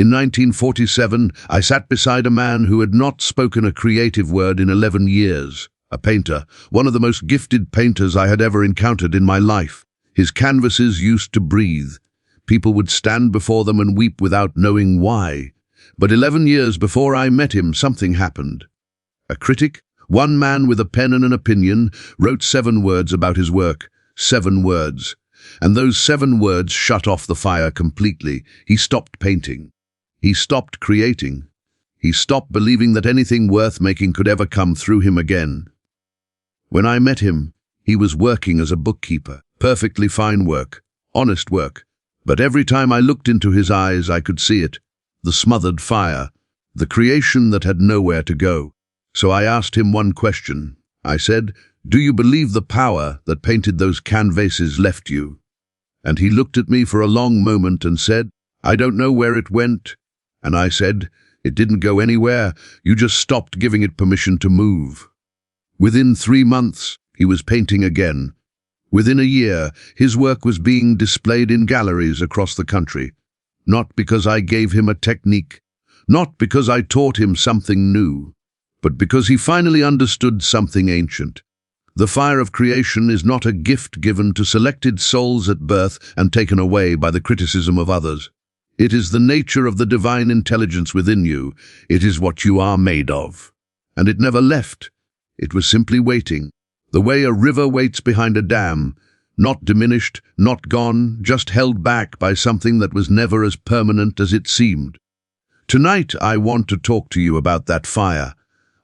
In 1947, I sat beside a man who had not spoken a creative word in 11 years. A painter, one of the most gifted painters I had ever encountered in my life. His canvases used to breathe. People would stand before them and weep without knowing why. But 11 years before I met him, something happened. A critic, one man with a pen and an opinion, wrote 7 words about his work. 7 words. And those 7 words shut off the fire completely. He stopped painting. He stopped creating. He stopped believing that anything worth making could ever come through him again. When I met him, he was working as a bookkeeper. Perfectly fine work, honest work. But every time I looked into his eyes, I could see it. The smothered fire, the creation that had nowhere to go. So I asked him one question. I said, "Do you believe the power that painted those canvases left you?" And he looked at me for a long moment and said, "I don't know where it went." And I said, "It didn't go anywhere. You just stopped giving it permission to move." Within 3 months, he was painting again. Within a year, his work was being displayed in galleries across the country. Not because I gave him a technique, not because I taught him something new, but because he finally understood something ancient. The fire of creation is not a gift given to selected souls at birth and taken away by the criticism of others. It is the nature of the divine intelligence within you. It is what you are made of. And it never left. It was simply waiting. The way a river waits behind a dam, not diminished, not gone, just held back by something that was never as permanent as it seemed. Tonight, I want to talk to you about that fire.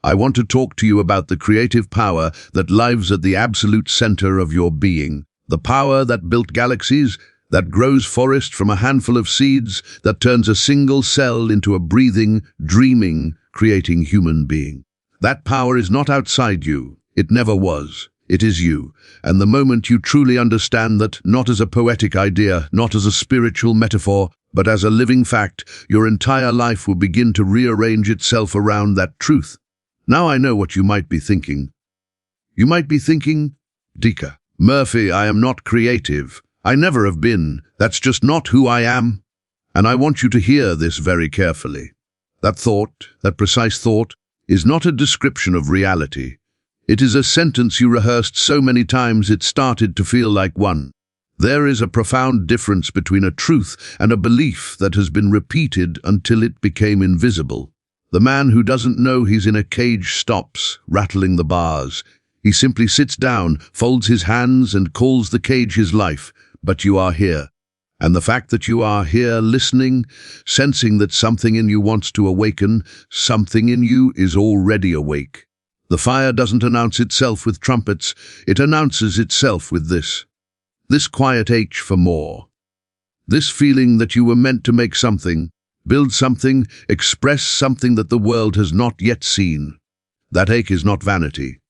I want to talk to you about the creative power that lives at the absolute center of your being. The power that built galaxies, that grows forest from a handful of seeds, that turns a single cell into a breathing, dreaming, creating human being. That power is not outside you. It never was. It is you. And the moment you truly understand that, not as a poetic idea, not as a spiritual metaphor, but as a living fact, your entire life will begin to rearrange itself around that truth. Now I know what you might be thinking. You might be thinking, "Dika, Murphy, I am not creative. I never have been. That's just not who I am." And I want you to hear this very carefully. That thought, that precise thought, is not a description of reality. It is a sentence you rehearsed so many times it started to feel like one. There is a profound difference between a truth and a belief that has been repeated until it became invisible. The man who doesn't know he's in a cage stops, rattling the bars. He simply sits down, folds his hands, and calls the cage his life. But you are here. And the fact that you are here, listening, sensing that something in you wants to awaken, something in you is already awake. The fire doesn't announce itself with trumpets, it announces itself with this. This quiet H for more. This feeling that you were meant to make something, build something, express something that the world has not yet seen. That ache is not vanity.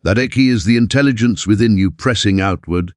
That ache is the intelligence within you pressing outward,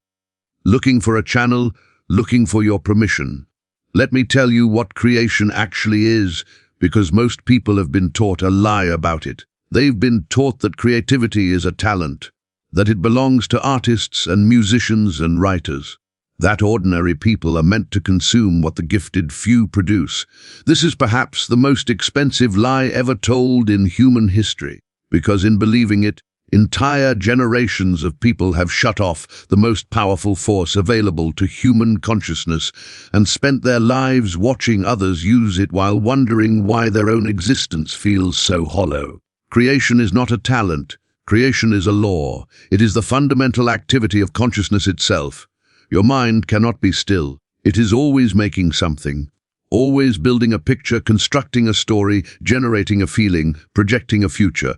looking for a channel, looking for your permission. Let me tell you what creation actually is, because most people have been taught a lie about it. They've been taught that creativity is a talent, that it belongs to artists and musicians and writers, that ordinary people are meant to consume what the gifted few produce. This is perhaps the most expensive lie ever told in human history, because in believing it, entire generations of people have shut off the most powerful force available to human consciousness and spent their lives watching others use it while wondering why their own existence feels so hollow. Creation is not a talent. Creation is a law. It is the fundamental activity of consciousness itself. Your mind cannot be still. It is always making something, always building a picture, constructing a story, generating a feeling, projecting a future.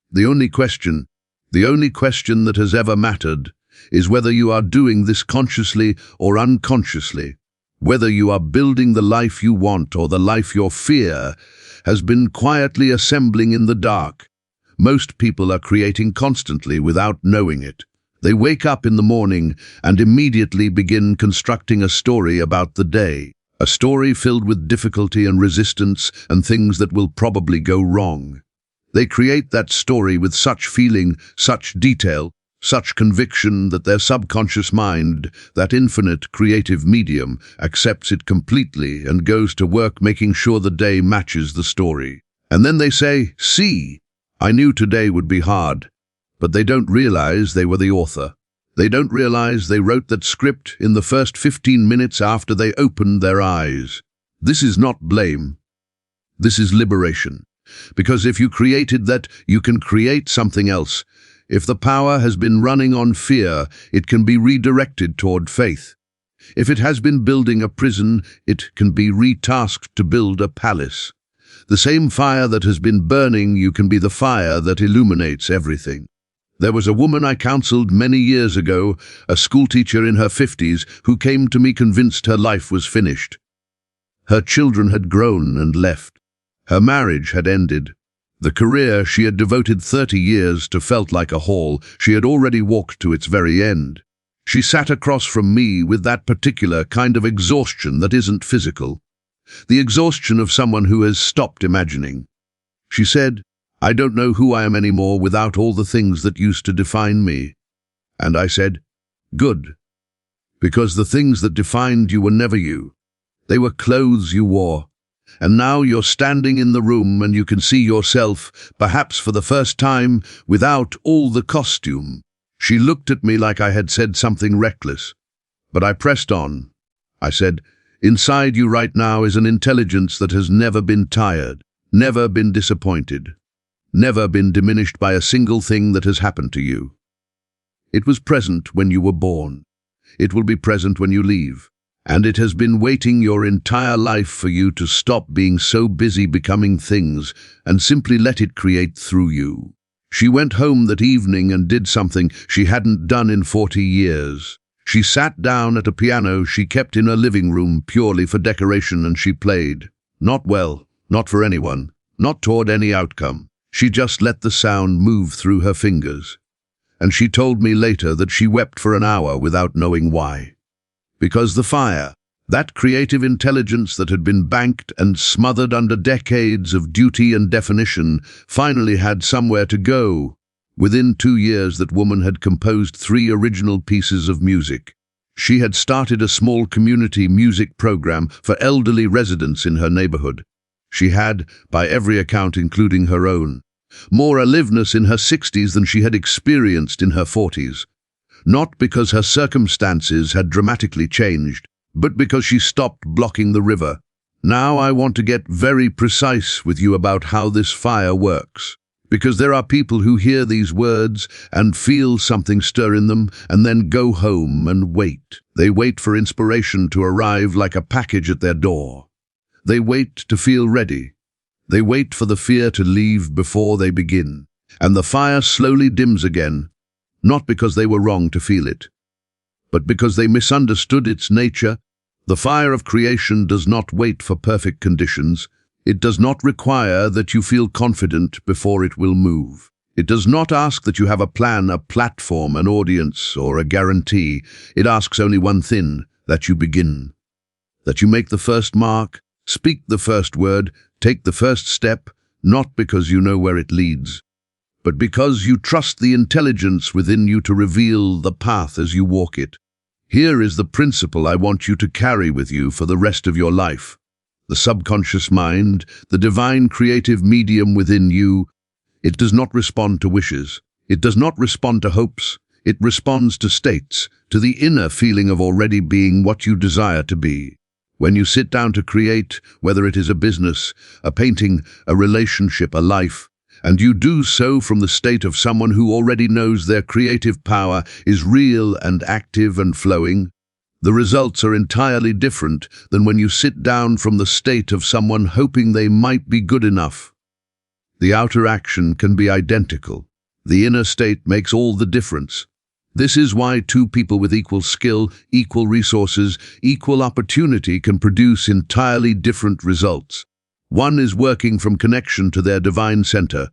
The only question that has ever mattered, is whether you are doing this consciously or unconsciously, whether you are building the life you want or the life your fear has been quietly assembling in the dark. Most people are creating constantly without knowing it. They wake up in the morning and immediately begin constructing a story about the day, a story filled with difficulty and resistance and things that will probably go wrong. They create that story with such feeling, such detail, such conviction that their subconscious mind, that infinite creative medium, accepts it completely and goes to work making sure the day matches the story. And then they say, "See, I knew today would be hard." But they don't realize they were the author. They don't realize they wrote that script in the first 15 minutes after they opened their eyes. This is not blame. This is liberation. Because if you created that, you can create something else. If the power has been running on fear, it can be redirected toward faith. If it has been building a prison, it can be retasked to build a palace. The same fire that has been burning, you can be the fire that illuminates everything. There was a woman I counseled many years ago, a schoolteacher in her 50s, who came to me convinced her life was finished. Her children had grown and left. Her marriage had ended. The career she had devoted 30 years to felt like a haul. She had already walked to its very end. She sat across from me with that particular kind of exhaustion that isn't physical. The exhaustion of someone who has stopped imagining. She said, "I don't know who I am anymore without all the things that used to define me." And I said, "Good. Because the things that defined you were never you. They were clothes you wore. And now you're standing in the room and you can see yourself, perhaps for the first time, without all the costume." She looked at me like I had said something reckless. But I pressed on. I said, "Inside you right now is an intelligence that has never been tired, never been disappointed, never been diminished by a single thing that has happened to you. It was present when you were born. It will be present when you leave. And it has been waiting your entire life for you to stop being so busy becoming things and simply let it create through you." She went home that evening and did something she hadn't done in 40 years. She sat down at a piano she kept in her living room purely for decoration, and she played. Not well, not for anyone, not toward any outcome. She just let the sound move through her fingers. And she told me later that she wept for an hour without knowing why. Because the fire, that creative intelligence that had been banked and smothered under decades of duty and definition, finally had somewhere to go. Within 2 years, that woman had composed 3 original pieces of music. She had started a small community music program for elderly residents in her neighborhood. She had, by every account including her own, more aliveness in her 60s than she had experienced in her 40s. Not because her circumstances had dramatically changed, but because she stopped blocking the river. Now I want to get very precise with you about how this fire works. Because there are people who hear these words and feel something stir in them and then go home and wait. They wait for inspiration to arrive like a package at their door. They wait to feel ready. They wait for the fear to leave before they begin. And the fire slowly dims again, not because they were wrong to feel it, but because they misunderstood its nature. The fire of creation does not wait for perfect conditions. It does not require that you feel confident before it will move. It does not ask that you have a plan, a platform, an audience, or a guarantee. It asks only one thing, that you begin. That you make the first mark, speak the first word, take the first step, not because you know where it leads, but because you trust the intelligence within you to reveal the path as you walk it. Here is the principle I want you to carry with you for the rest of your life. The subconscious mind, the divine creative medium within you, it does not respond to wishes. It does not respond to hopes. It responds to states, to the inner feeling of already being what you desire to be. When you sit down to create, whether it is a business, a painting, a relationship, a life, and you do so from the state of someone who already knows their creative power is real and active and flowing, the results are entirely different than when you sit down from the state of someone hoping they might be good enough. The outer action can be identical. The inner state makes all the difference. This is why 2 people with equal skill, equal resources, equal opportunity can produce entirely different results. One is working from connection to their divine center.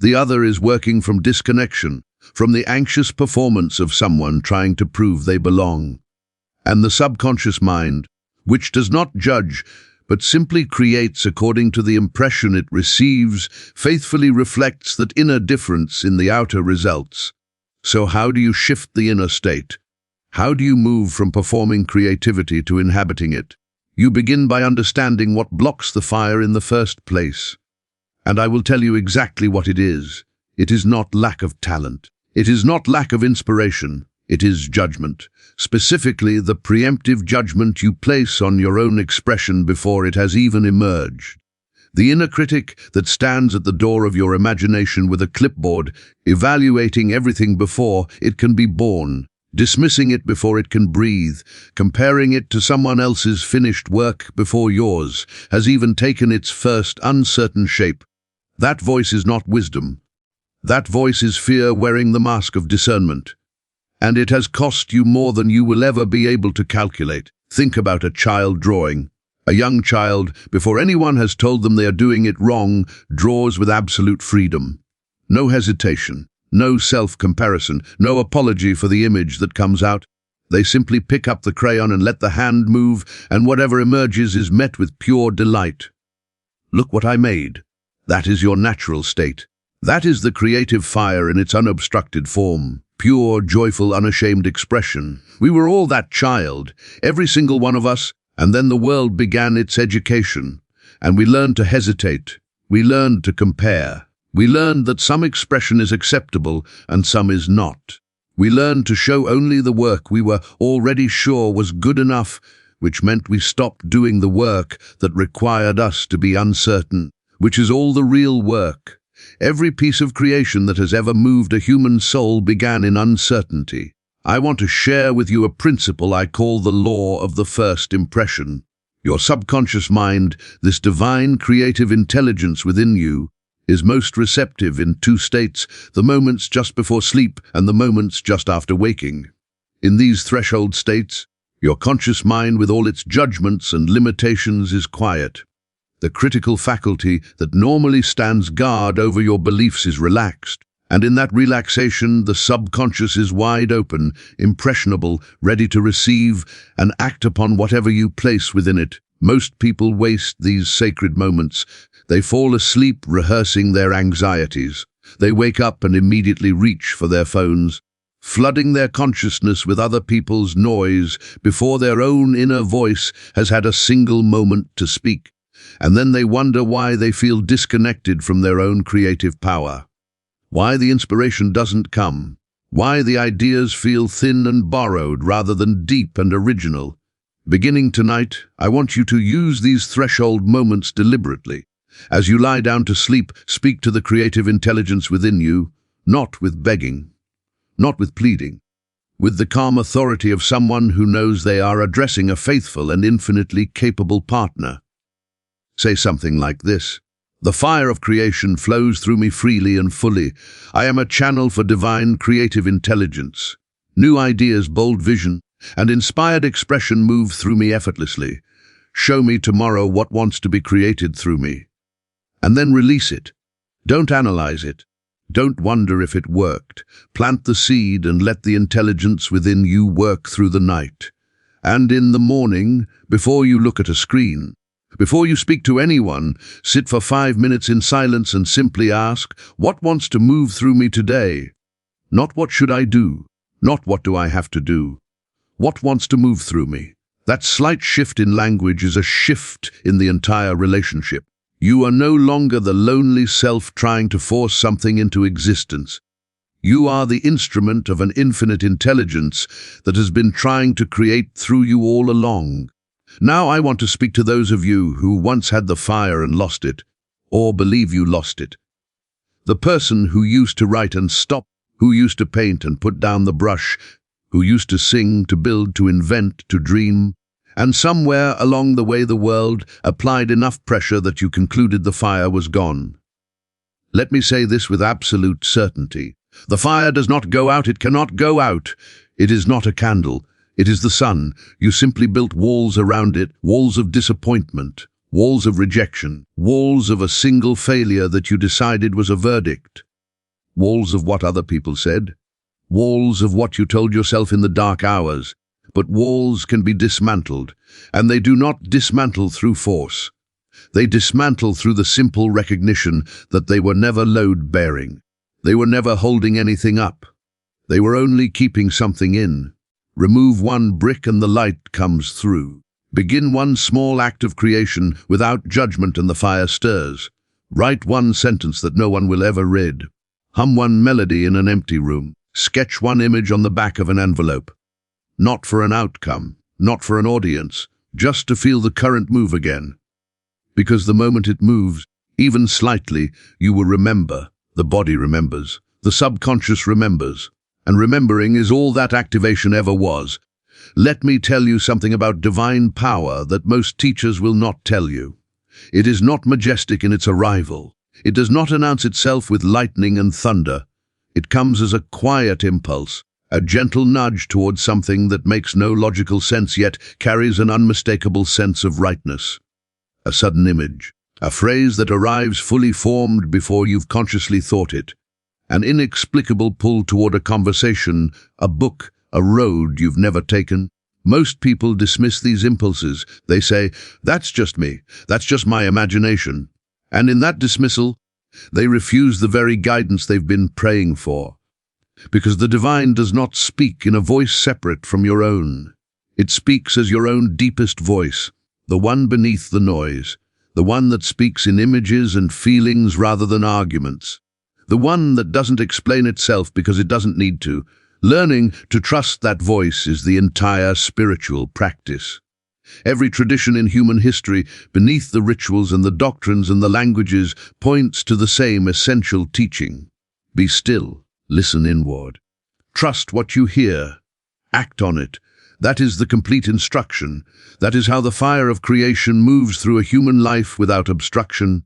The other is working from disconnection, from the anxious performance of someone trying to prove they belong. And the subconscious mind, which does not judge, but simply creates according to the impression it receives, faithfully reflects that inner difference in the outer results. So how do you shift the inner state? How do you move from performing creativity to inhabiting it? You begin by understanding what blocks the fire in the first place. And I will tell you exactly what it is. It is not lack of talent. It is not lack of inspiration. It is judgment. Specifically, the preemptive judgment you place on your own expression before it has even emerged. The inner critic that stands at the door of your imagination with a clipboard, evaluating everything before it can be born, dismissing it before it can breathe, comparing it to someone else's finished work before yours has even taken its first uncertain shape. That voice is not wisdom. That voice is fear wearing the mask of discernment. And it has cost you more than you will ever be able to calculate. Think about a child drawing. A young child, before anyone has told them they are doing it wrong, draws with absolute freedom. No hesitation, no self-comparison, no apology for the image that comes out. They simply pick up the crayon and let the hand move, and whatever emerges is met with pure delight. Look what I made. That is your natural state. That is the creative fire in its unobstructed form. Pure, joyful, unashamed expression. We were all that child, every single one of us, and then the world began its education, and we learned to hesitate. We learned to compare. We learned that some expression is acceptable and some is not. We learned to show only the work we were already sure was good enough, which meant we stopped doing the work that required us to be uncertain, which is all the real work. Every piece of creation that has ever moved a human soul began in uncertainty. I want to share with you a principle I call the law of the first impression. Your subconscious mind, this divine creative intelligence within you, is most receptive in two states, the moments just before sleep and the moments just after waking. In these threshold states, your conscious mind with all its judgments and limitations is quiet. The critical faculty that normally stands guard over your beliefs is relaxed, and in that relaxation the subconscious is wide open, impressionable, ready to receive and act upon whatever you place within it. Most people waste these sacred moments. They fall asleep rehearsing their anxieties. They wake up and immediately reach for their phones, flooding their consciousness with other people's noise before their own inner voice has had a single moment to speak. And then they wonder why they feel disconnected from their own creative power. Why the inspiration doesn't come. Why the ideas feel thin and borrowed rather than deep and original. Beginning tonight, I want you to use these threshold moments deliberately. As you lie down to sleep, speak to the creative intelligence within you, not with begging, not with pleading, with the calm authority of someone who knows they are addressing a faithful and infinitely capable partner. Say something like this: "The fire of creation flows through me freely and fully. I am a channel for divine creative intelligence. New ideas, bold vision, and inspired expression move through me effortlessly. Show me tomorrow what wants to be created through me." And then release it. Don't analyze it. Don't wonder if it worked. Plant the seed and let the intelligence within you work through the night. And in the morning, before you look at a screen, before you speak to anyone, sit for 5 minutes in silence and simply ask, what wants to move through me today? Not what should I do? Not what do I have to do? What wants to move through me? That slight shift in language is a shift in the entire relationship. You are no longer the lonely self trying to force something into existence. You are the instrument of an infinite intelligence that has been trying to create through you all along. Now I want to speak to those of you who once had the fire and lost it, or believe you lost it. The person who used to write and stop, who used to paint and put down the brush, who used to sing, to build, to invent, to dream, and somewhere along the way the world applied enough pressure that you concluded the fire was gone. Let me say this with absolute certainty. The fire does not go out, it cannot go out. It is not a candle. It is the sun. You simply built walls around it, walls of disappointment, walls of rejection, walls of a single failure that you decided was a verdict, walls of what other people said, walls of what you told yourself in the dark hours. But walls can be dismantled, and they do not dismantle through force. They dismantle through the simple recognition that they were never load-bearing. They were never holding anything up. They were only keeping something in. Remove one brick and the light comes through. Begin one small act of creation without judgment and the fire stirs. Write one sentence that no one will ever read. Hum one melody in an empty room. Sketch one image on the back of an envelope. Not for an outcome, not for an audience, just to feel the current move again. Because the moment it moves, even slightly, you will remember. The body remembers. The subconscious remembers. And remembering is all that activation ever was. Let me tell you something about divine power that most teachers will not tell you. It is not majestic in its arrival. It does not announce itself with lightning and thunder. It comes as a quiet impulse, a gentle nudge towards something that makes no logical sense yet carries an unmistakable sense of rightness. A sudden image, a phrase that arrives fully formed before you've consciously thought it. An inexplicable pull toward a conversation, a book, a road you've never taken. Most people dismiss these impulses. They say, "That's just me, that's just my imagination." And in that dismissal, they refuse the very guidance they've been praying for. Because the divine does not speak in a voice separate from your own. It speaks as your own deepest voice, the one beneath the noise, the one that speaks in images and feelings rather than arguments. The one that doesn't explain itself because it doesn't need to. Learning to trust that voice is the entire spiritual practice. Every tradition in human history, beneath the rituals and the doctrines and the languages, points to the same essential teaching. Be still, listen inward. Trust what you hear. Act on it. That is the complete instruction. That is how the fire of creation moves through a human life without obstruction.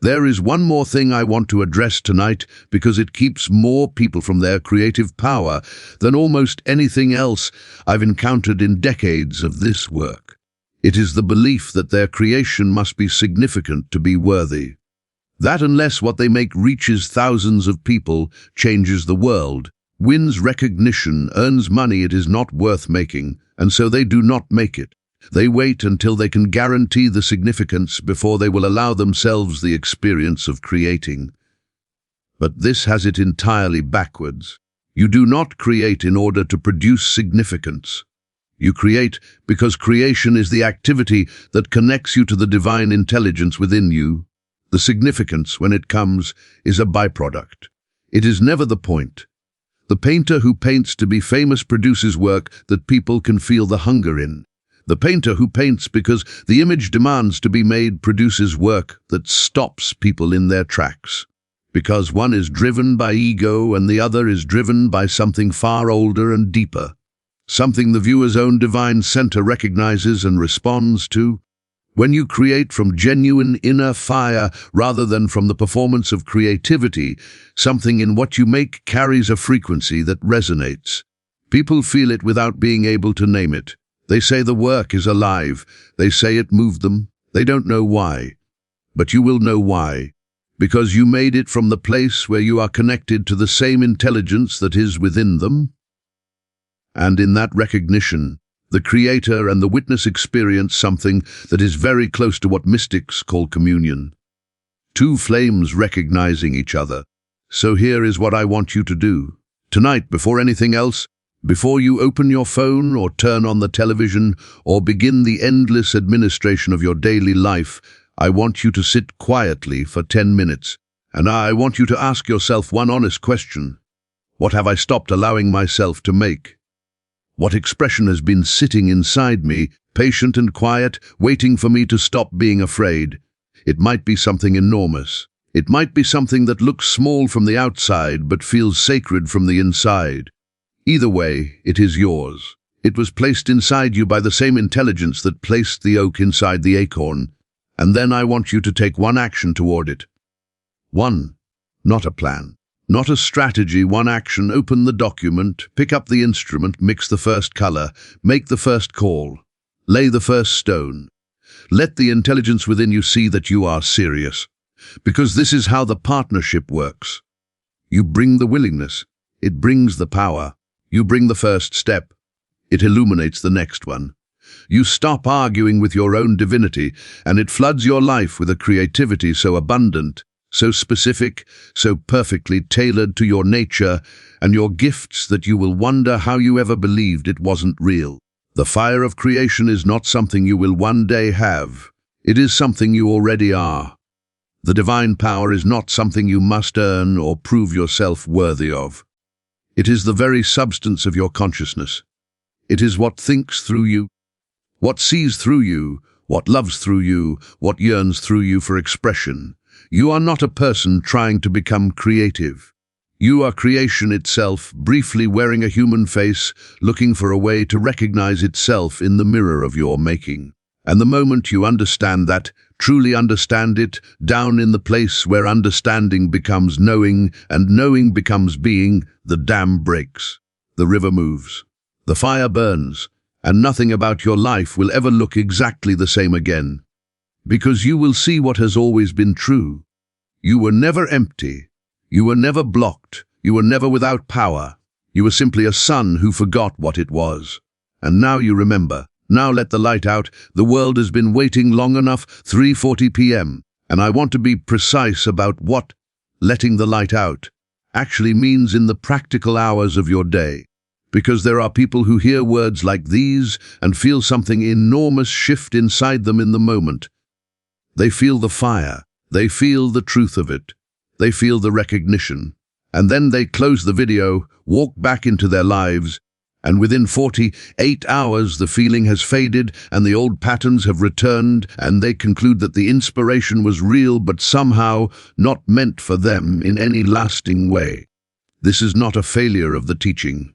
There is one more thing I want to address tonight because it keeps more people from their creative power than almost anything else I've encountered in decades of this work. It is the belief that their creation must be significant to be worthy. That unless what they make reaches thousands of people, changes the world, wins recognition, earns money it is not worth making, and so they do not make it. They wait until they can guarantee the significance before they will allow themselves the experience of creating. But this has it entirely backwards. You do not create in order to produce significance. You create because creation is the activity that connects you to the divine intelligence within you. The significance, when it comes, is a byproduct. It is never the point. The painter who paints to be famous produces work that people can feel the hunger in. The painter who paints because the image demands to be made produces work that stops people in their tracks. Because one is driven by ego and the other is driven by something far older and deeper. Something the viewer's own divine center recognizes and responds to. When you create from genuine inner fire rather than from the performance of creativity, something in what you make carries a frequency that resonates. People feel it without being able to name it. They say the work is alive. They say it moved them. They don't know why. But you will know why. Because you made it from the place where you are connected to the same intelligence that is within them. And in that recognition, the creator and the witness experience something that is very close to what mystics call communion. Two flames recognizing each other. So here is what I want you to do. Tonight, before anything else, before you open your phone or turn on the television or begin the endless administration of your daily life, I want you to sit quietly for 10 minutes, and I want you to ask yourself one honest question. What have I stopped allowing myself to make? What expression has been sitting inside me, patient and quiet, waiting for me to stop being afraid? It might be something enormous. It might be something that looks small from the outside but feels sacred from the inside. Either way, it is yours. It was placed inside you by the same intelligence that placed the oak inside the acorn. And then I want you to take one action toward it. One, not a plan, not a strategy, one action. Open the document, pick up the instrument, mix the first color, make the first call, lay the first stone. Let the intelligence within you see that you are serious. Because this is how the partnership works. You bring the willingness, it brings the power. You bring the first step, it illuminates the next one. You stop arguing with your own divinity, and it floods your life with a creativity so abundant, so specific, so perfectly tailored to your nature and your gifts that you will wonder how you ever believed it wasn't real. The fire of creation is not something you will one day have. It is something you already are. The divine power is not something you must earn or prove yourself worthy of. It is the very substance of your consciousness. It is what thinks through you, what sees through you, what loves through you, what yearns through you for expression. You are not a person trying to become creative. You are creation itself, briefly wearing a human face, looking for a way to recognize itself in the mirror of your making. And the moment you understand that, truly understand it, down in the place where understanding becomes knowing and knowing becomes being, the dam breaks, the river moves, the fire burns, and nothing about your life will ever look exactly the same again. Because you will see what has always been true. You were never empty. You were never blocked. You were never without power. You were simply a son who forgot what it was. And now you remember. Now let the light out. The world has been waiting long enough, 3:40 p.m. And I want to be precise about what letting the light out actually means in the practical hours of your day. Because there are people who hear words like these and feel something enormous shift inside them in the moment. They feel the fire. They feel the truth of it. They feel the recognition. And then they close the video, walk back into their lives, and within 48 hours the feeling has faded and the old patterns have returned, and they conclude that the inspiration was real but somehow not meant for them in any lasting way. This is not a failure of the teaching.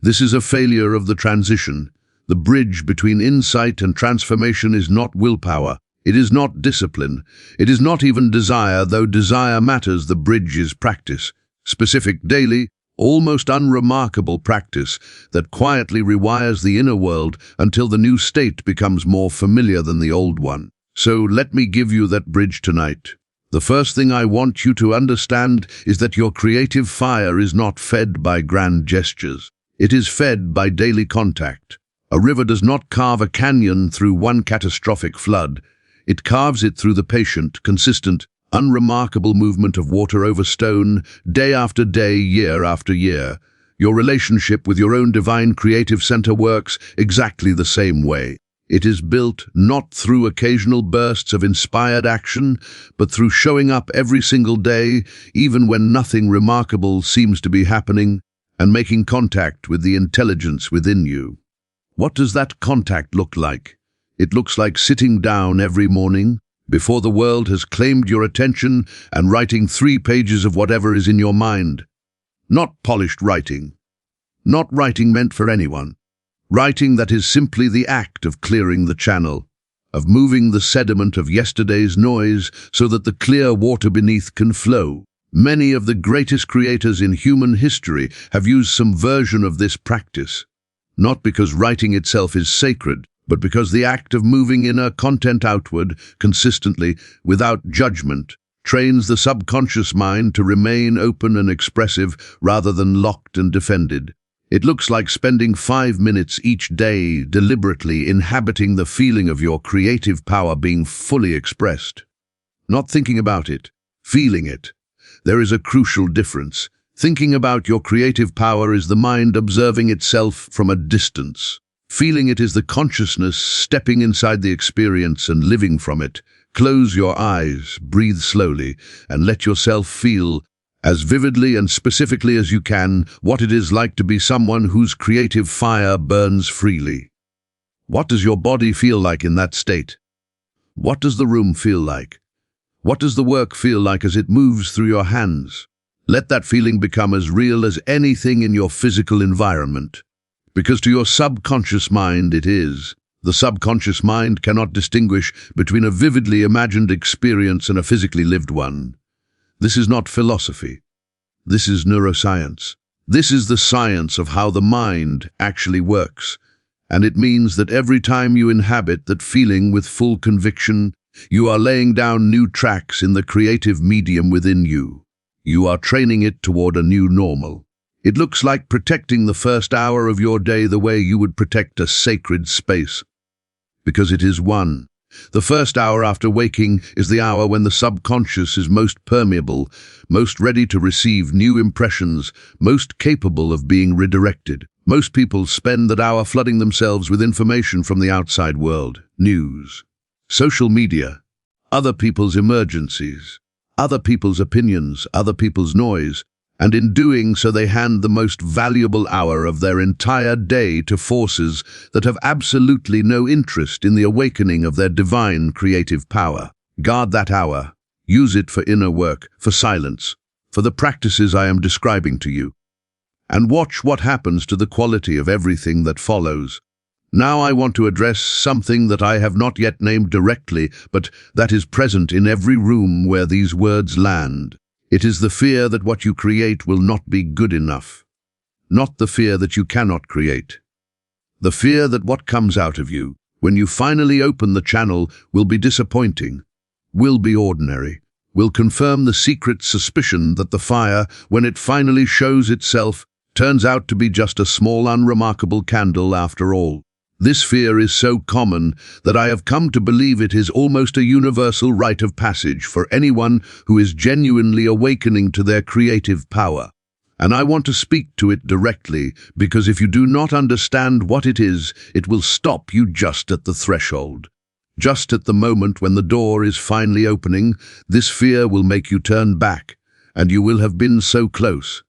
This is a failure of the transition. The bridge between insight and transformation is not willpower. It is not discipline. It is not even desire, though desire matters. The bridge is practice. Specific, daily, almost unremarkable practice that quietly rewires the inner world until the new state becomes more familiar than the old one. So let me give you that bridge tonight. The first thing I want you to understand is that your creative fire is not fed by grand gestures. It is fed by daily contact. A river does not carve a canyon through one catastrophic flood. It carves it through the patient, consistent, unremarkable movement of water over stone, day after day, year after year. Your relationship with your own divine creative center works exactly the same way. It is built not through occasional bursts of inspired action, but through showing up every single day, even when nothing remarkable seems to be happening, and making contact with the intelligence within you. What does that contact look like? It looks like sitting down every morning, before the world has claimed your attention, and writing 3 pages of whatever is in your mind. Not polished writing. Not writing meant for anyone. Writing that is simply the act of clearing the channel, of moving the sediment of yesterday's noise so that the clear water beneath can flow. Many of the greatest creators in human history have used some version of this practice. Not because writing itself is sacred, but because the act of moving inner content outward, consistently, without judgment, trains the subconscious mind to remain open and expressive rather than locked and defended. It looks like spending 5 minutes each day deliberately inhabiting the feeling of your creative power being fully expressed. Not thinking about it, feeling it. There is a crucial difference. Thinking about your creative power is the mind observing itself from a distance. Feeling it is the consciousness stepping inside the experience and living from it. Close your eyes, breathe slowly, and let yourself feel, as vividly and specifically as you can, what it is like to be someone whose creative fire burns freely. What does your body feel like in that state? What does the room feel like? What does the work feel like as it moves through your hands? Let that feeling become as real as anything in your physical environment. Because to your subconscious mind it is. The subconscious mind cannot distinguish between a vividly imagined experience and a physically lived one. This is not philosophy. This is neuroscience. This is the science of how the mind actually works. And it means that every time you inhabit that feeling with full conviction, you are laying down new tracks in the creative medium within you. You are training it toward a new normal. It looks like protecting the first hour of your day the way you would protect a sacred space. Because it is one. The first hour after waking is the hour when the subconscious is most permeable, most ready to receive new impressions, most capable of being redirected. Most people spend that hour flooding themselves with information from the outside world, news, social media, other people's emergencies, other people's opinions, other people's noise, and in doing so they hand the most valuable hour of their entire day to forces that have absolutely no interest in the awakening of their divine creative power. Guard that hour. Use it for inner work, for silence, for the practices I am describing to you. And watch what happens to the quality of everything that follows. Now I want to address something that I have not yet named directly, but that is present in every room where these words land. It is the fear that what you create will not be good enough. Not the fear that you cannot create. The fear that what comes out of you, when you finally open the channel, will be disappointing, will be ordinary, will confirm the secret suspicion that the fire, when it finally shows itself, turns out to be just a small unremarkable candle after all. This fear is so common that I have come to believe it is almost a universal rite of passage for anyone who is genuinely awakening to their creative power. And I want to speak to it directly, because if you do not understand what it is, it will stop you just at the threshold. Just at the moment when the door is finally opening, this fear will make you turn back, and you will have been so close.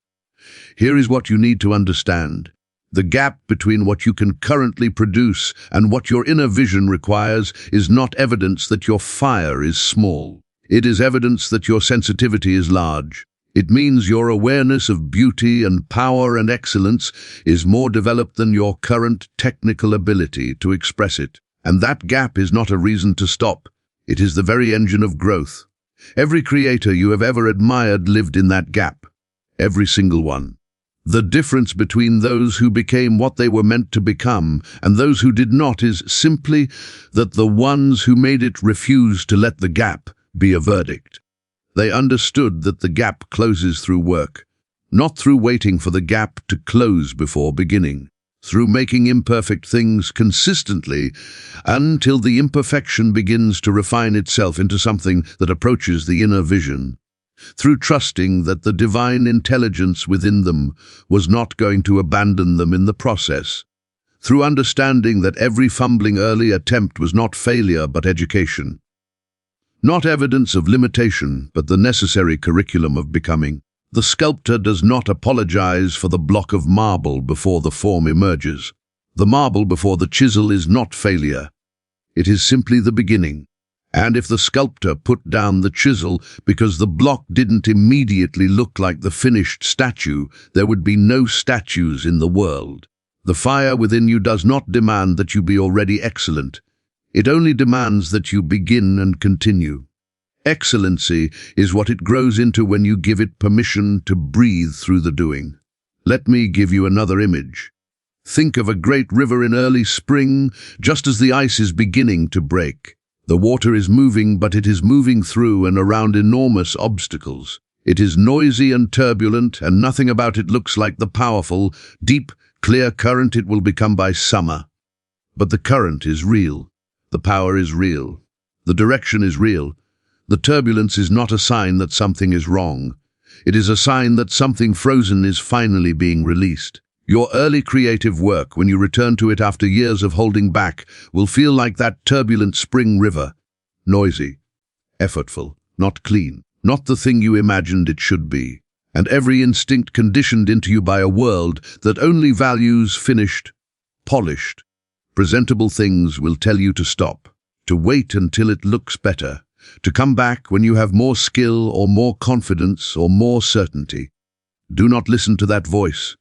Here is what you need to understand. The gap between what you can currently produce and what your inner vision requires is not evidence that your fire is small. It is evidence that your sensitivity is large. It means your awareness of beauty and power and excellence is more developed than your current technical ability to express it. And that gap is not a reason to stop. It is the very engine of growth. Every creator you have ever admired lived in that gap. Every single one. The difference between those who became what they were meant to become and those who did not is simply that the ones who made it refused to let the gap be a verdict. They understood that the gap closes through work, not through waiting for the gap to close before beginning, through making imperfect things consistently until the imperfection begins to refine itself into something that approaches the inner vision. Through trusting that the divine intelligence within them was not going to abandon them in the process. Through understanding that every fumbling early attempt was not failure but education. Not evidence of limitation, but the necessary curriculum of becoming. The sculptor does not apologize for the block of marble before the form emerges. The marble before the chisel is not failure. It is simply the beginning. And if the sculptor put down the chisel because the block didn't immediately look like the finished statue, there would be no statues in the world. The fire within you does not demand that you be already excellent. It only demands that you begin and continue. Excellency is what it grows into when you give it permission to breathe through the doing. Let me give you another image. Think of a great river in early spring, just as the ice is beginning to break. The water is moving, but it is moving through and around enormous obstacles. It is noisy and turbulent, and nothing about it looks like the powerful, deep, clear current it will become by summer. But the current is real. The power is real. The direction is real. The turbulence is not a sign that something is wrong. It is a sign that something frozen is finally being released. Your early creative work, when you return to it after years of holding back, will feel like that turbulent spring river. Noisy, effortful, not clean, not the thing you imagined it should be. And every instinct conditioned into you by a world that only values finished, polished, presentable things will tell you to stop, to wait until it looks better, to come back when you have more skill or more confidence or more certainty. Do not listen to that voice.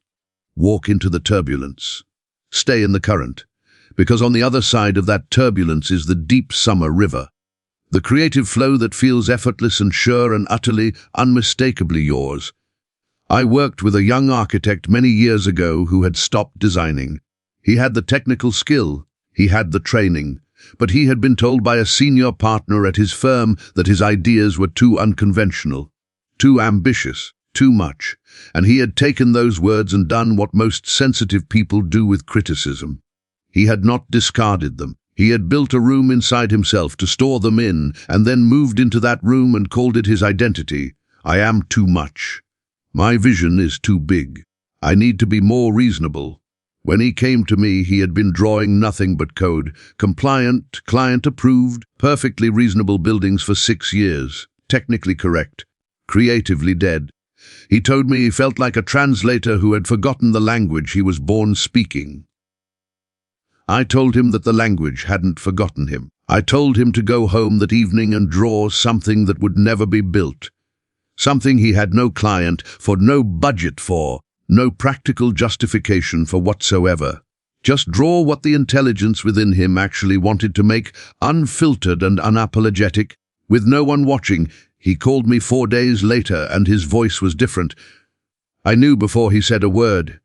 Walk into the turbulence. Stay in the current, because on the other side of that turbulence is the deep summer river. The creative flow that feels effortless and sure and utterly, unmistakably yours. I worked with a young architect many years ago who had stopped designing. He had the technical skill, he had the training, but he had been told by a senior partner at his firm that his ideas were too unconventional, too ambitious, too much, and he had taken those words and done what most sensitive people do with criticism. He had not discarded them. He had built a room inside himself to store them in, and then moved into that room and called it his identity. I am too much. My vision is too big. I need to be more reasonable. When he came to me, he had been drawing nothing but code, compliant, client-approved, perfectly reasonable buildings for 6 years, technically correct, creatively dead. He told me he felt like a translator who had forgotten the language he was born speaking. I told him that the language hadn't forgotten him. I told him to go home that evening and draw something that would never be built. Something he had no client for, no budget for, no practical justification for whatsoever. Just draw what the intelligence within him actually wanted to make, unfiltered and unapologetic, with no one watching. He called me 4 days later, and his voice was different. I knew before he said a word.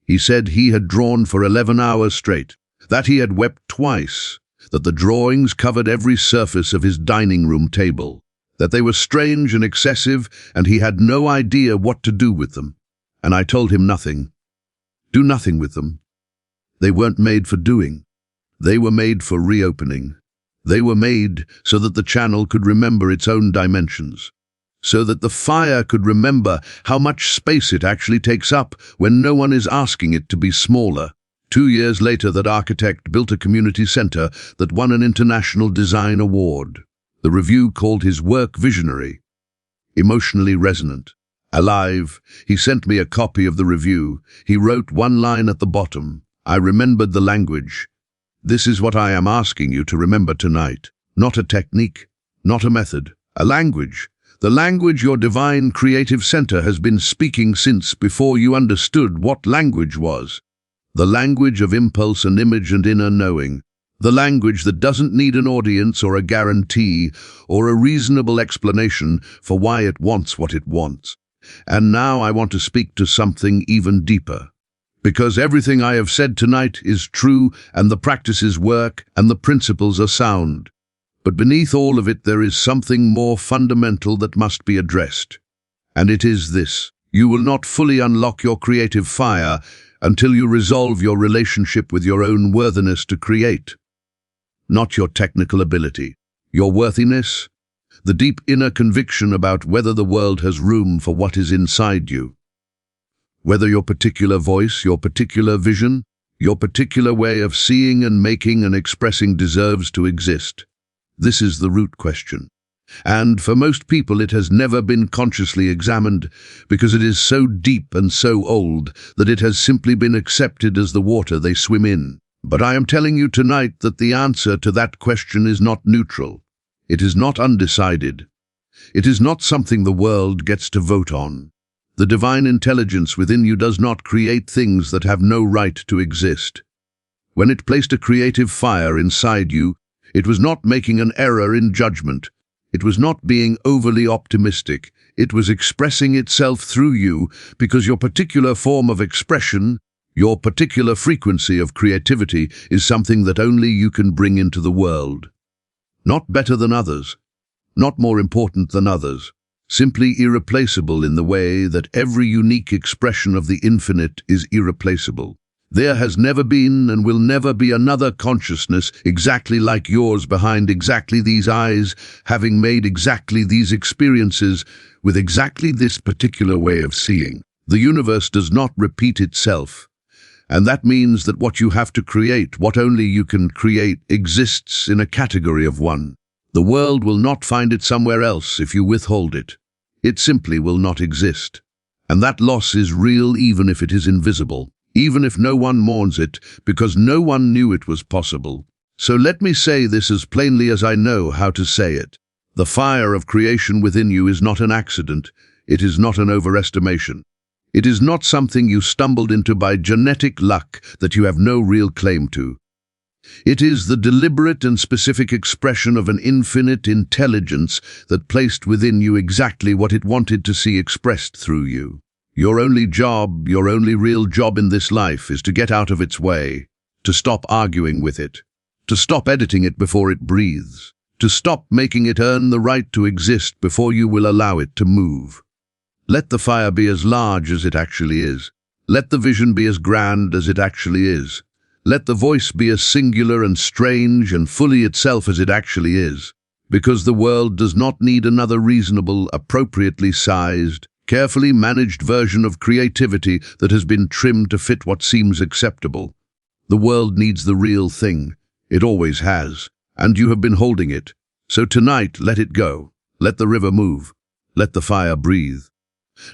He said he had drawn for 11 hours straight, that he had wept twice, that the drawings covered every surface of his dining room table, that they were strange and excessive, and he had no idea what to do with them. And I told him nothing. Do nothing with them. They weren't made for doing. They were made for reopening. They were made so that the channel could remember its own dimensions, so that the fire could remember how much space it actually takes up when no one is asking it to be smaller. 2 years later, that architect built a community center that won an international design award. The review called his work visionary, emotionally resonant, alive. He sent me a copy of the review. He wrote one line at the bottom. I remembered the language. This is what I am asking you to remember tonight. Not a technique, not a method, a language. The language your divine creative center has been speaking since before you understood what language was. The language of impulse and image and inner knowing. The language that doesn't need an audience or a guarantee or a reasonable explanation for why it wants what it wants. And now I want to speak to something even deeper. Because everything I have said tonight is true, and the practices work, and the principles are sound. But beneath all of it there is something more fundamental that must be addressed. And it is this: you will not fully unlock your creative fire until you resolve your relationship with your own worthiness to create. Not your technical ability, your worthiness, the deep inner conviction about whether the world has room for what is inside you. Whether your particular voice, your particular vision, your particular way of seeing and making and expressing deserves to exist. This is the root question. And for most people it has never been consciously examined because it is so deep and so old that it has simply been accepted as the water they swim in. But I am telling you tonight that the answer to that question is not neutral. It is not undecided. It is not something the world gets to vote on. The divine intelligence within you does not create things that have no right to exist. When it placed a creative fire inside you, it was not making an error in judgment. It was not being overly optimistic. It was expressing itself through you because your particular form of expression, your particular frequency of creativity, is something that only you can bring into the world. Not better than others, not more important than others, simply irreplaceable in the way that every unique expression of the infinite is irreplaceable. There has never been and will never be another consciousness exactly like yours behind exactly these eyes, having made exactly these experiences with exactly this particular way of seeing. The universe does not repeat itself, and that means that what you have to create, what only you can create, exists in a category of one. The world will not find it somewhere else if you withhold it. It simply will not exist. And that loss is real even if it is invisible, even if no one mourns it, because no one knew it was possible. So let me say this as plainly as I know how to say it. The fire of creation within you is not an accident. It is not an overestimation. It is not something you stumbled into by genetic luck that you have no real claim to. It is the deliberate and specific expression of an infinite intelligence that placed within you exactly what it wanted to see expressed through you. Your only job, your only real job in this life is to get out of its way, to stop arguing with it, to stop editing it before it breathes, to stop making it earn the right to exist before you will allow it to move. Let the fire be as large as it actually is. Let the vision be as grand as it actually is. Let the voice be as singular and strange and fully itself as it actually is, because the world does not need another reasonable, appropriately sized, carefully managed version of creativity that has been trimmed to fit what seems acceptable. The world needs the real thing. It always has, and you have been holding it. So tonight, let it go. Let the river move. Let the fire breathe.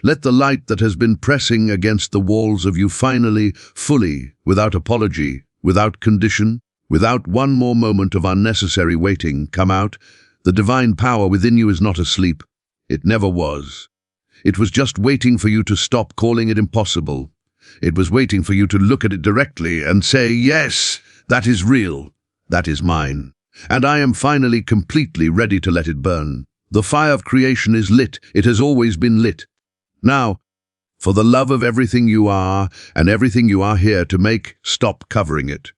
Let the light that has been pressing against the walls of you finally, fully, without apology, without condition, without one more moment of unnecessary waiting, come out. The divine power within you is not asleep. It never was. It was just waiting for you to stop calling it impossible. It was waiting for you to look at it directly and say, yes, that is real. That is mine. And I am finally completely ready to let it burn. The fire of creation is lit. It has always been lit. Now, for the love of everything you are and everything you are here to make, stop covering it.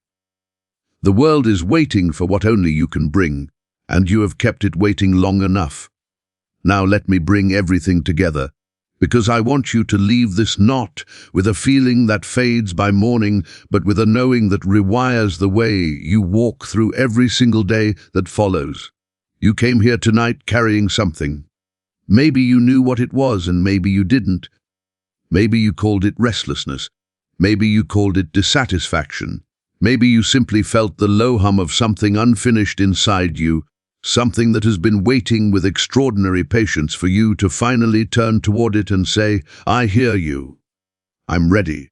The world is waiting for what only you can bring, and you have kept it waiting long enough. Now let me bring everything together, because I want you to leave this not with a feeling that fades by morning, but with a knowing that rewires the way you walk through every single day that follows. You came here tonight carrying something. Maybe you knew what it was and maybe you didn't. Maybe you called it restlessness. Maybe you called it dissatisfaction. Maybe you simply felt the low hum of something unfinished inside you, something that has been waiting with extraordinary patience for you to finally turn toward it and say, I hear you. I'm ready.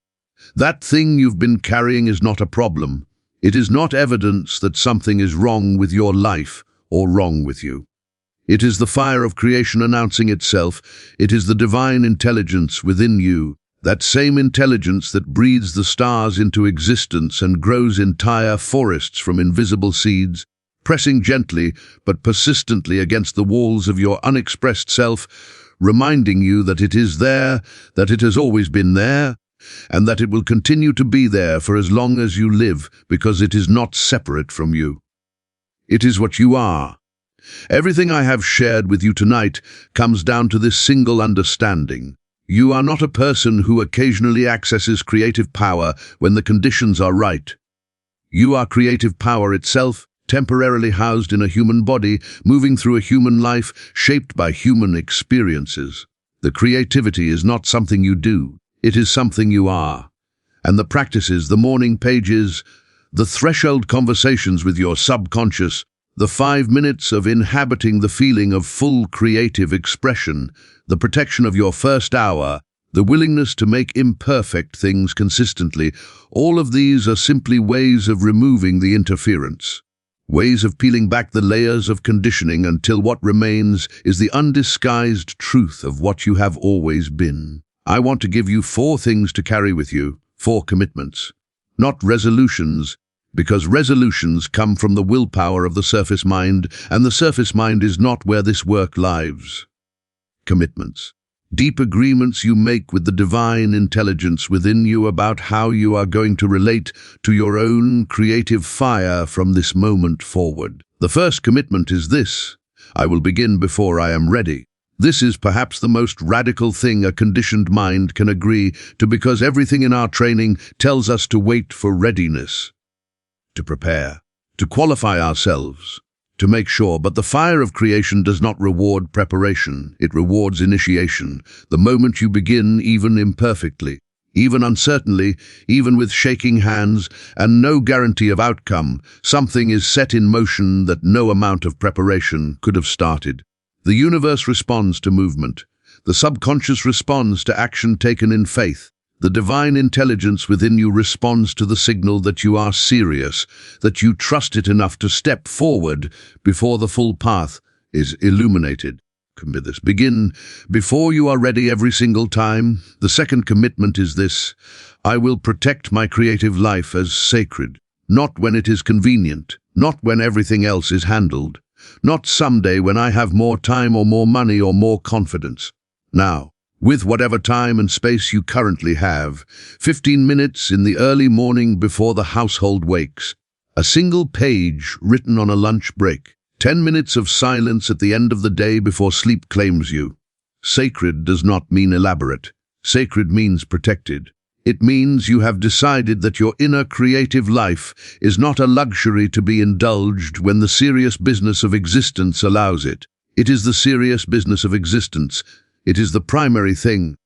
That thing you've been carrying is not a problem. It is not evidence that something is wrong with your life or wrong with you. It is the fire of creation announcing itself. It is the divine intelligence within you, that same intelligence that breathes the stars into existence and grows entire forests from invisible seeds, pressing gently but persistently against the walls of your unexpressed self, reminding you that it is there, that it has always been there, and that it will continue to be there for as long as you live, because it is not separate from you. It is what you are. Everything I have shared with you tonight comes down to this single understanding. You are not a person who occasionally accesses creative power when the conditions are right. You are creative power itself, temporarily housed in a human body, moving through a human life, shaped by human experiences. The creativity is not something you do, it is something you are. And the practices, the morning pages, the threshold conversations with your subconscious, the 5 minutes of inhabiting the feeling of full creative expression, the protection of your first hour, the willingness to make imperfect things consistently, all of these are simply ways of removing the interference. Ways of peeling back the layers of conditioning until what remains is the undisguised truth of what you have always been. I want to give you 4 things to carry with you, 4 commitments. Not resolutions, because resolutions come from the willpower of the surface mind, and the surface mind is not where this work lives. Commitments. Deep agreements you make with the divine intelligence within you about how you are going to relate to your own creative fire from this moment forward. The first commitment is this: I will begin before I am ready. This is perhaps the most radical thing a conditioned mind can agree to, because everything in our training tells us to wait for readiness, to prepare, to qualify ourselves, to make sure. But the fire of creation does not reward preparation, it rewards initiation. The moment you begin, even imperfectly, even uncertainly, even with shaking hands and no guarantee of outcome, something is set in motion that no amount of preparation could have started. The universe responds to movement. The subconscious responds to action taken in faith. The divine intelligence within you responds to the signal that you are serious, that you trust it enough to step forward before the full path is illuminated. Begin before you are ready every single time. The second commitment is this: I will protect my creative life as sacred, not when it is convenient, not when everything else is handled, not someday when I have more time or more money or more confidence. Now, with whatever time and space you currently have, 15 minutes in the early morning before the household wakes, a single page written on a lunch break, 10 minutes of silence at the end of the day before sleep claims you. Sacred does not mean elaborate. Sacred means protected. It means you have decided that your inner creative life is not a luxury to be indulged when the serious business of existence allows it. It is the serious business of existence. It is the primary thing.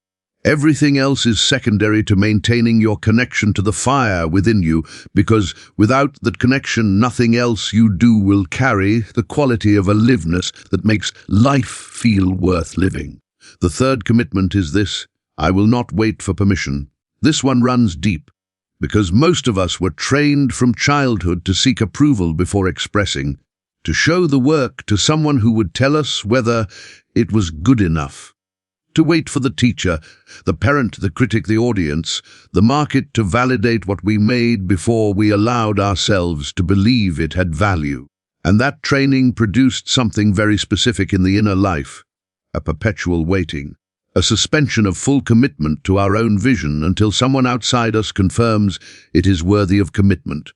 Everything else is secondary to maintaining your connection to the fire within you, because without that connection, nothing else you do will carry the quality of aliveness that makes life feel worth living. The third commitment is this: I will not wait for permission. This one runs deep, because most of us were trained from childhood to seek approval before expressing, to show the work to someone who would tell us whether it was good enough. To wait for the teacher, the parent, the critic, the audience, the market to validate what we made before we allowed ourselves to believe it had value. And that training produced something very specific in the inner life: a perpetual waiting, a suspension of full commitment to our own vision until someone outside us confirms it is worthy of commitment.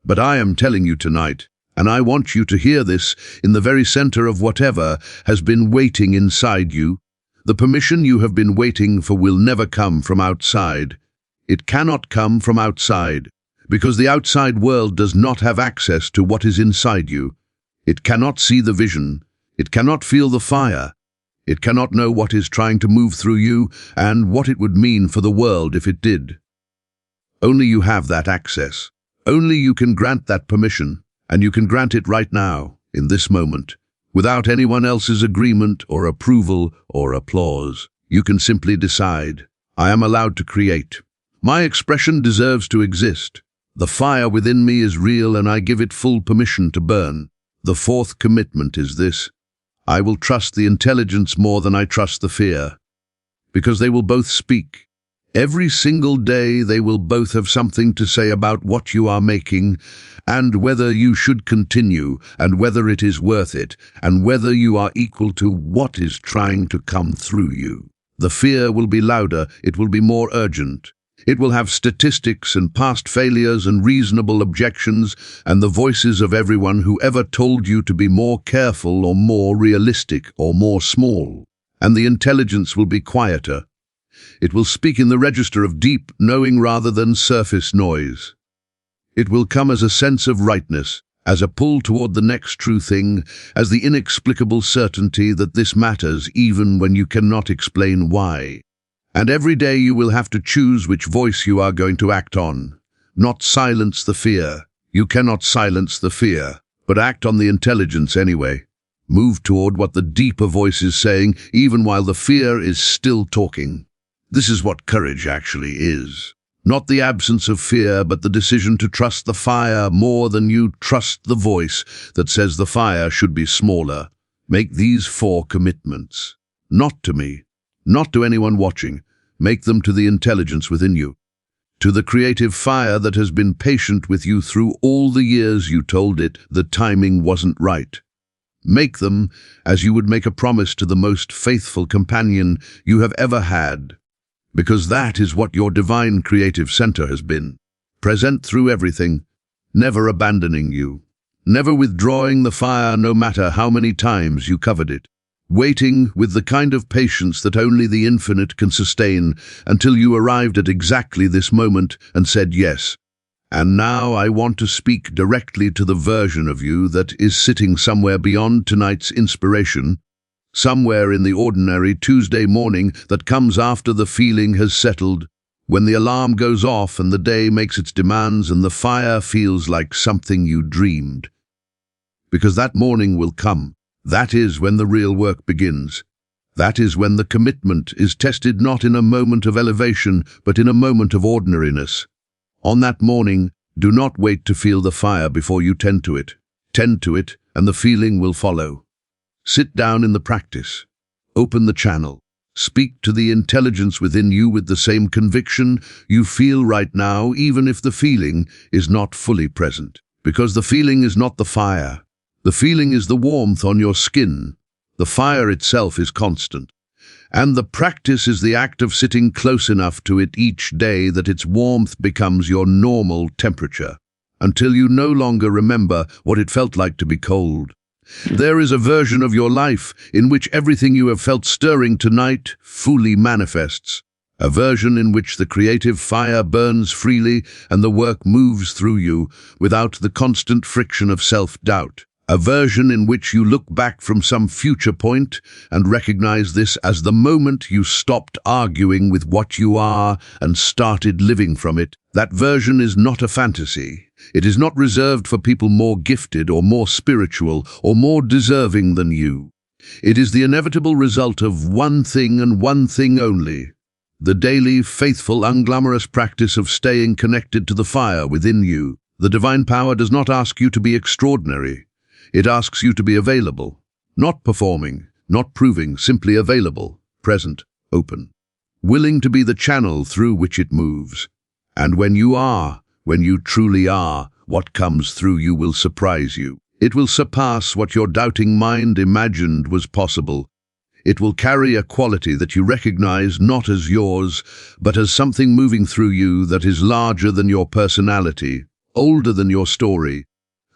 But I am telling you tonight, and I want you to hear this in the very center of whatever has been waiting inside you, the permission you have been waiting for will never come from outside. It cannot come from outside, because the outside world does not have access to what is inside you. It cannot see the vision. It cannot feel the fire. It cannot know what is trying to move through you and what it would mean for the world if it did. Only you have that access. Only you can grant that permission, and you can grant it right now, in this moment, without anyone else's agreement or approval or applause. You can simply decide, I am allowed to create. My expression deserves to exist. The fire within me is real and I give it full permission to burn. The fourth commitment is this: I will trust the intelligence more than I trust the fear, because they will both speak. Every single day they will both have something to say about what you are making, and whether you should continue, and whether it is worth it, and whether you are equal to what is trying to come through you. The fear will be louder, it will be more urgent. It will have statistics and past failures and reasonable objections and the voices of everyone who ever told you to be more careful or more realistic or more small. And the intelligence will be quieter. It will speak in the register of deep knowing rather than surface noise. It will come as a sense of rightness, as a pull toward the next true thing, as the inexplicable certainty that this matters even when you cannot explain why. And every day you will have to choose which voice you are going to act on. Not silence the fear. You cannot silence the fear, but act on the intelligence anyway. Move toward what the deeper voice is saying, even while the fear is still talking. This is what courage actually is. Not the absence of fear, but the decision to trust the fire more than you trust the voice that says the fire should be smaller. Make these 4 commitments. Not to me. Not to anyone watching. Make them to the intelligence within you. To the creative fire that has been patient with you through all the years you told it the timing wasn't right. Make them as you would make a promise to the most faithful companion you have ever had. Because that is what your divine creative center has been. Present through everything, never abandoning you. Never withdrawing the fire no matter how many times you covered it. Waiting with the kind of patience that only the infinite can sustain until you arrived at exactly this moment and said yes. And now I want to speak directly to the version of you that is sitting somewhere beyond tonight's inspiration, somewhere in the ordinary Tuesday morning that comes after the feeling has settled, when the alarm goes off and the day makes its demands and the fire feels like something you dreamed. Because that morning will come. That is when the real work begins. That is when the commitment is tested not in a moment of elevation, but in a moment of ordinariness. On that morning, do not wait to feel the fire before you tend to it. Tend to it, and the feeling will follow. Sit down in the practice. Open the channel. Speak to the intelligence within you with the same conviction you feel right now, even if the feeling is not fully present. Because the feeling is not the fire. The feeling is the warmth on your skin. The fire itself is constant. And the practice is the act of sitting close enough to it each day that its warmth becomes your normal temperature, until you no longer remember what it felt like to be cold. There is a version of your life in which everything you have felt stirring tonight fully manifests. A version in which the creative fire burns freely and the work moves through you without the constant friction of self-doubt. A version in which you look back from some future point and recognize this as the moment you stopped arguing with what you are and started living from it. That version is not a fantasy. It is not reserved for people more gifted or more spiritual or more deserving than you. It is the inevitable result of one thing and one thing only: the daily, faithful, unglamorous practice of staying connected to the fire within you. The divine power does not ask you to be extraordinary. It asks you to be available, not performing, not proving, simply available, present, open, willing to be the channel through which it moves. And when you truly are, what comes through you will surprise you. It will surpass what your doubting mind imagined was possible. It will carry a quality that you recognize not as yours, but as something moving through you that is larger than your personality, older than your story,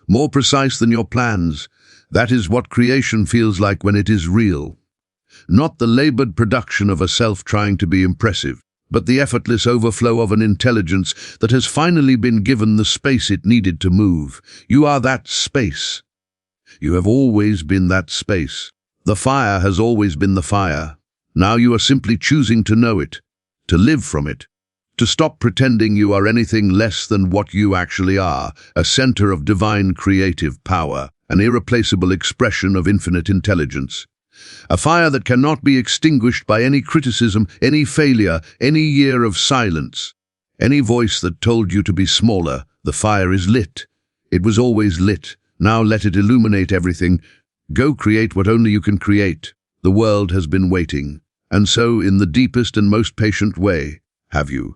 more precise than your plans. That is what creation feels like when it is real. Not the labored production of a self trying to be impressive, but the effortless overflow of an intelligence that has finally been given the space it needed to move. You are that space. You have always been that space. The fire has always been the fire. Now you are simply choosing to know it, to live from it, to stop pretending you are anything less than what you actually are: a center of divine creative power, an irreplaceable expression of infinite intelligence. A fire that cannot be extinguished by any criticism, any failure, any year of silence. Any voice that told you to be smaller. The fire is lit. It was always lit. Now let it illuminate everything. Go create what only you can create. The world has been waiting. And so, in the deepest and most patient way, have you.